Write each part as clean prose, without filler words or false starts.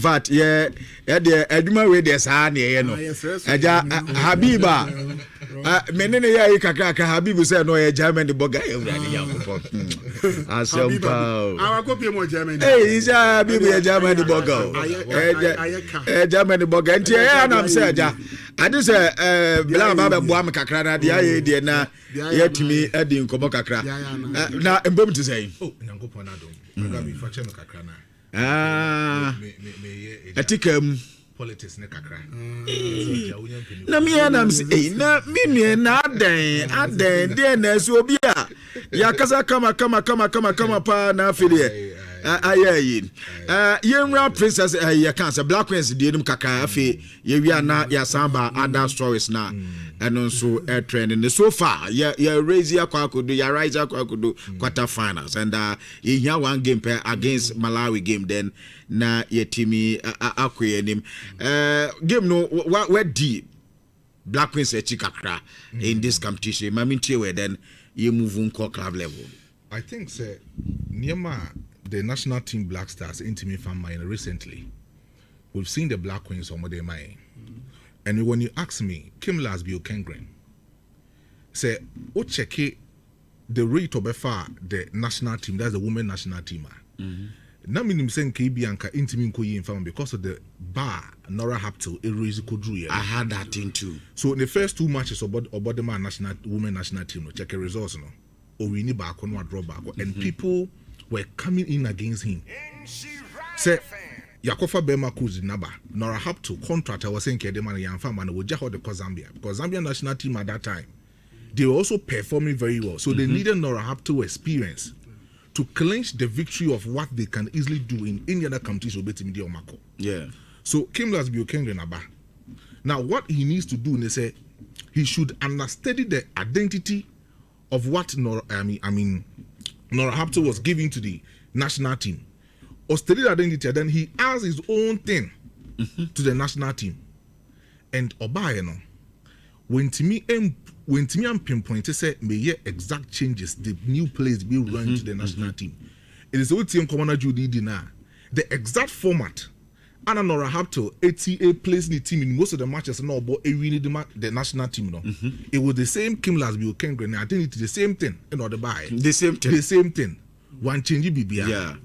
fact yeah the adwuma we dey saa na ye no eja Habiba menene ya kakra Habibu say no ye German the boga Ewurade Yakobon asompa our copy mo German isa Habibu ye German the boga German the boga nti ya na am say eja ade say bla ba bo am kakra na de aye de na yetimi edi nkobo kakra na mbom ti say Nyankopon adom Gabi fa che no kakra na atikam politics ne kakra na me na say na me na aden de na so obi a ya kasa kama pa na afide ayi yenra princess ya cancer black queens de num kakra afi ye wi na ya samba other stories na and so trend so far ya raise ya kwakodo ya rise ya kwakodo quarter finals and he here one game pair against Malawi game then na yetimi akwenim game no where deep black queens kakra in this competition mamintie we then you move on club level. I think say Nyama the national team Black Stars intimate fan mine recently we've seen the black queens on their mind. And when you ask me, Kim Lasby Okengren, say, what check the rate of the national team, that's the women national team. Now, I'm saying Bianca intimate infam because of the bar, Nora Hapto, Kodru. I had that thing too. So, in the first 2 matches about the man national women national team, check a results, no, or we need back on what draw back, and people were coming in against him. Say, Yakofa Bema Kuzi Naba, Nora Hapto contract. I was saying Kedemana Yanfam and would just hold the Zambia because Zambia national team at that time they were also performing very well. So they needed Nora Hapto experience to clinch the victory of what they can easily do in any other countries. Yeah. So Kim Lasby Okengren Naba. Now what he needs to do, they say he should understudy the identity of what Nora Hapto was giving to the national team. Or study identity, then he has his own thing to the national team. And Obayeno, when to me I'm pinpoint to say may exact changes, the new players be run to the national team. It is what team Commander Judy Dina. The exact format. Anna Nora Hapto, ATA plays the team in most of the matches no but really the national team no. It was the same Kim Lasby Okengren. I think it's the same thing in order by the same thing. One change BBA. Yeah.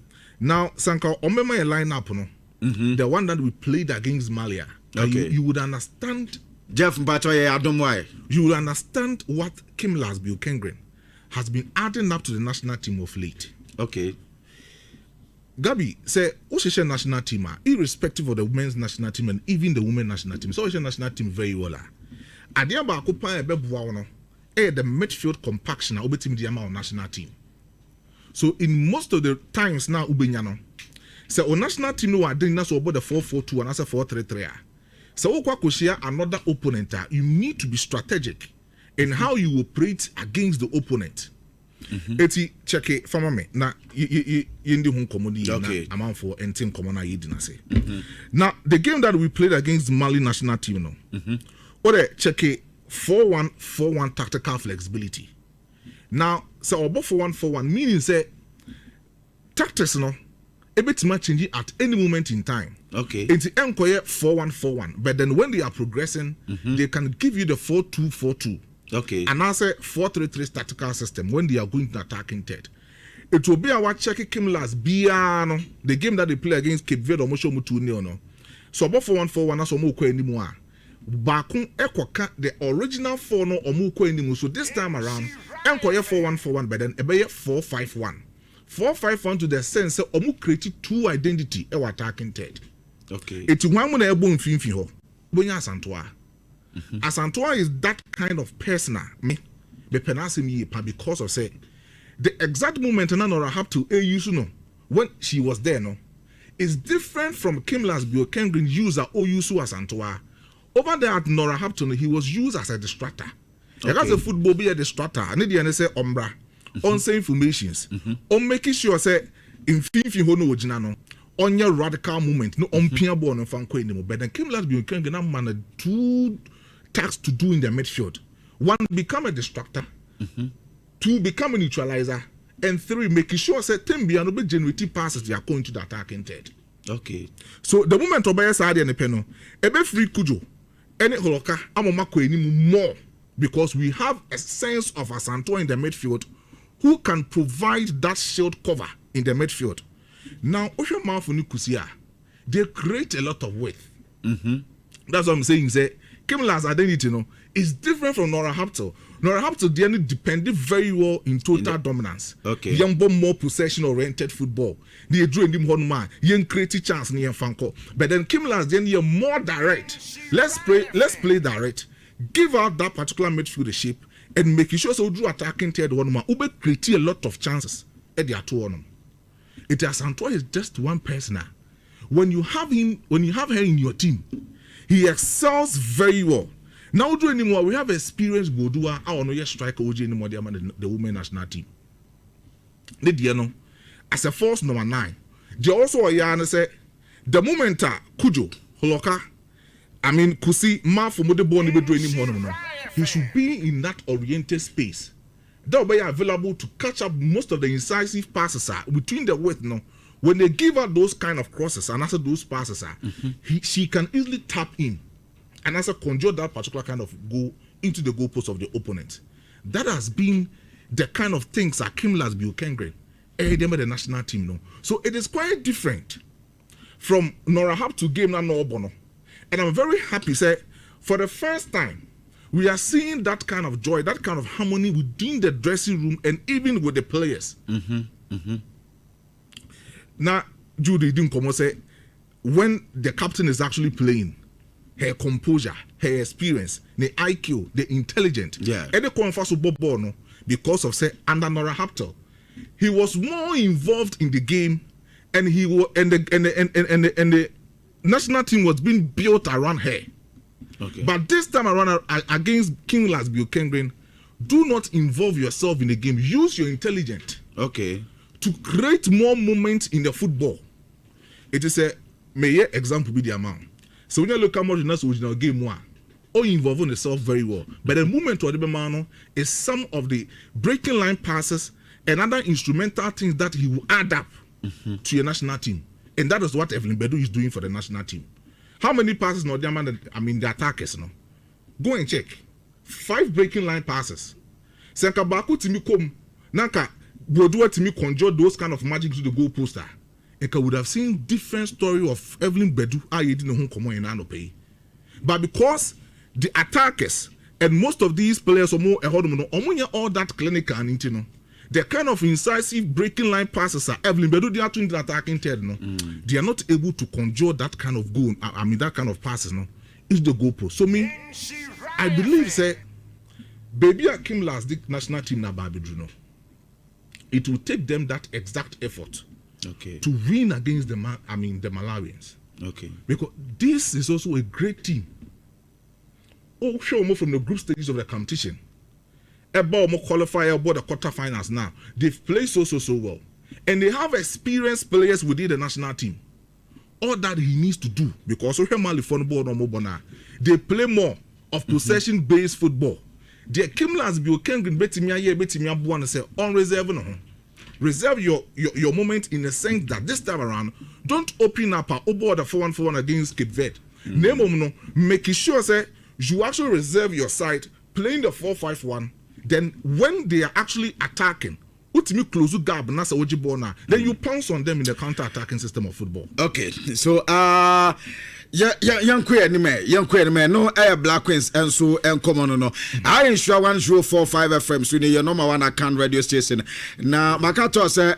Now, Sanka, remember a lineup, no? The one that we played against Malia. Okay. You would understand. Jeff Mbatoye, I don't know why. You would understand what Kim Lasby Okengren has been adding up to the national team of late. Okay. Gabi, say, Oshisha national team, irrespective of the women's national team and even the women's national team, so Oshisha national team very well. Adiaba Akupa Ebebuano, the midfield compaction, Obetim Diama national team. So in most of the times now, Ubenyano, so on national team no are doing that's about the 4-4-2 and that's a 4-3-3. So another opponent, you need to be strategic in how you operate against the opponent. Eti check it for me. Now you ndi hun komodi na amount for entin komona yidina say. Now the game that we played against Mali national team no. Ore check it 4-1-4-1 tactical flexibility. Now, so about 4-1-4-1 meaning say tactics no a bit much change at any moment in time. Okay. It's the enquire 4-1-4-1, but then when they are progressing, they can give you the 4-2-4-2. Okay. And also 4-3-3 tactical system when they are going to attacking third. It will be our check Kim last Biano, the game that they play against Cape Verde or Mosho Mutu no. So about 4-1-4-1 as more anymore. Bakun Ekwaka the original 4 no omuko anymore. So this time around, enquire 4-1-4-1, but then ebeye 4-5-1. 4-5-1 to the sense that omu create two identity e attacking third. Okay. It's one when ebo mfimfi ho. Bonya Asantoa. Asantoa is that kind of person me penasi me because of say the exact moment Nora have to use no when she was there no is different from Kim Lasby Okengren user or use Asantoa. Over there at Nora Hampton, he was used as a distractor. Okay. As a football be a distractor, I need to say umbra, on say informations, on making sure say in fifi hono ojinano, on your radical movement, no on pia born and fanko anymore. But then Kim Lasby Okengren man two tasks to do in the midfield. 1, become a distractor. 2, become a neutralizer. And 3, making sure say Timbi and be generative passes they are going to the attacking third. Okay. So the moment Obaya Sadi and the Peno, ebe free Kujo, any Holoka, Amomako more because we have a sense of Asanto in the midfield who can provide that shield cover in the midfield. Now, Osha Mafuni Kusia, they create a lot of width. That's what I'm saying. Say, Kimla's identity, is different from Nora Haptel. Nora Haptel depended very well in total dominance. Okay. Young more possession-oriented football. They drew in the man. Young creative chance near Fanko. But then Kimla's then you're more direct. Let's play direct. Give out that particular midfield shape and make sure so drew attacking third one man. Ube create a lot of chances at the two on them. It is Antoine is just one person now. When you have her in your team, he excels very well. Now do anymore, we have experienced Godua, our no striker OJ anymore the women national team. As a force number 9. They also a say the moment Kujo, Holoka, Kusi, Mafu Modeboni be doing him. He should be in that oriented space. That will be available to catch up most of the incisive passes between the width. When they give her those kind of crosses and after those passes, she can easily tap in and as a conjure that particular kind of goal into the goalpost of the opponent. That has been the kind of things Kimlas Buchanan the national team no. So it is quite different from Nora Hap to game na no bono. And I'm very happy say for the first time we are seeing that kind of joy, that kind of harmony within the dressing room and even with the players. Now, Judy didn't come and say when the captain is actually playing, her composure, her experience, the IQ, the intelligence, any confess no, because of say under Nora Haptel, he was more involved in the game, and he was and the national team was being built around her. Okay. But this time around against Kimlas Buchanan, do not involve yourself in the game. Use your intelligence. Okay. To create more moments in the football. It is a may example be the amount. So when you look at more than original game one, or involving yourself very well. But the movement to the man is some of the breaking line passes and other instrumental things that he will add up to your national team. And that is what Evelyn Bedu is doing for the national team. How many passes the attackers go and check. 5 breaking line passes. Senka Baku Timi Kom Nanka Bodua Timi conjure those kind of magic to the goal poster. Eka would have seen different story of Evelyn Bedu didn't home come in Anope. But because the attackers and most of these players are more all that clinical and intino. The kind of incisive breaking line passes are Evelyn Bedu they are to the attacking third they are not able to conjure that kind of goal. That kind of passes is the goal post. So me, I believe say baby Akim last the national team na Babidruno. It will take them that exact effort to win against the Malawians. Okay. Because this is also a great team. Oh, show more from the group stages of the competition. About more qualifier about the quarterfinals now. They've played so well. And they have experienced players within the national team. All that he needs to do, because they play more of possession-based football. The Kimlas Buchanan betimia say on reserve no. Reserve your moment in the sense that this time around, don't open up over the 4-1-4-1 against Cape Verde. Making sure say you actually reserve your side, playing the 4-5-1. Then when they are actually attacking, then you pounce on them in the counter-attacking system of football. Okay, so young queer no air Black Queens and so and common no. I ensure 104.5 FM so your number one account radio station. Now Makato say